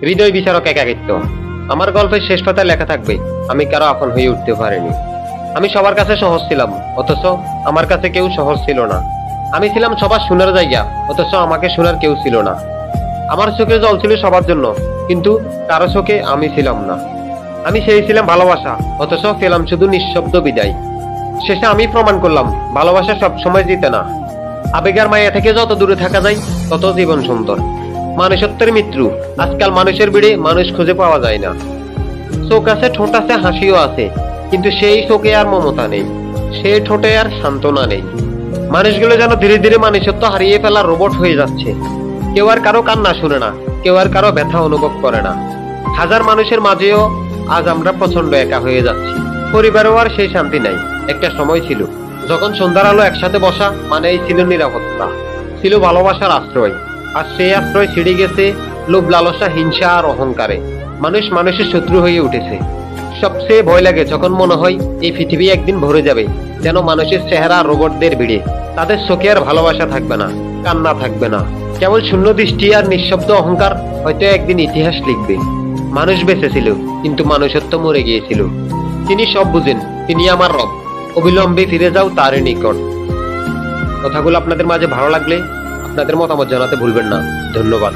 হৃদয় বিচারক একাকিত্ব। আমার গল্পের শেষ পাতায় লেখা থাকবে, আমি কারো আপন হয়ে উঠতে পারিনি। আমি সবার কাছে সহজ ছিলাম, অথচ আমার কাছে কেউ সহজ ছিল না। আমি ছিলাম সবার শোনার জায়গা, অথচ আমাকে শোনার কেউ ছিল না। আমার চোখে জল ছিল সবার জন্য, কিন্তু কারো চোখে আমি ছিলাম না। আমি চেয়েছিলাম ভালোবাসা, অথচ পেলাম শুধু নিঃশব্দ বিদায়। শেষে আমি প্রমাণ করলাম, ভালোবাসা সবসময় জিতে না। আবেগের মায়া থেকে যত দূরে থাকা যায়, তত জীবন সুন্দর। মানুষত্বের মৃত্যু। আজকাল মানুষের ভিড়ে মানুষ খুঁজে পাওয়া যায় না। চোখ আছে, ঠোঁট আছে, হাসিও আছে, কিন্তু সেই চোখে আর মমতা নেই, সেই ঠোঁটে আর সান্ত্বনা নেই। মানুষগুলো যেন ধীরে ধীরে মানুষত্ব হারিয়ে ফেলা রোবট হয়ে যাচ্ছে। কেউ আর কারো কান্না শুনে না, কেউ আর কারো ব্যথা অনুভব করে না। হাজার মানুষের মাঝেও আজ আমরা প্রচন্ড একা হয়ে যাচ্ছি। পরিবারেও আর সেই শান্তি নাই। একটা সময় ছিল যখন সন্ধ্যার আলো একসাথে বসা মানেই ছিল নিরাপত্তা, ছিল ভালোবাসার আশ্রয়। আর সেই আশ্রয় ছিঁড়ে গেছে লোভ, লালসা, হিংসা আর অহংকারে। মানুষ মানুষের শত্রু হয়ে উঠেছে। সবচেয়ে ভয় লাগে যখন মনে হয় এই পৃথিবী একদিন ভরে যাবে, যেন মানুষের চেহারা রোবটদের ভিড়ে। তাদের চোখে আর ভালোবাসা থাকবে না, কান্না থাকবে না, কেবল শূন্য দৃষ্টি আর নিঃশব্দ অহংকার। হয়তো একদিন ইতিহাস লিখবে, মানুষ বেঁচে ছিল, কিন্তু মানুষত্ব মরে গিয়েছিল। তিনি সব বুঝেন, তিনি আমার রব। অবিলম্বে ফিরে যাও তারই নিকট। কথাগুলো আপনাদের মাঝে ভালো লাগলে আপনাদের মতামত জানাতে ভুলবেন না। ধন্যবাদ।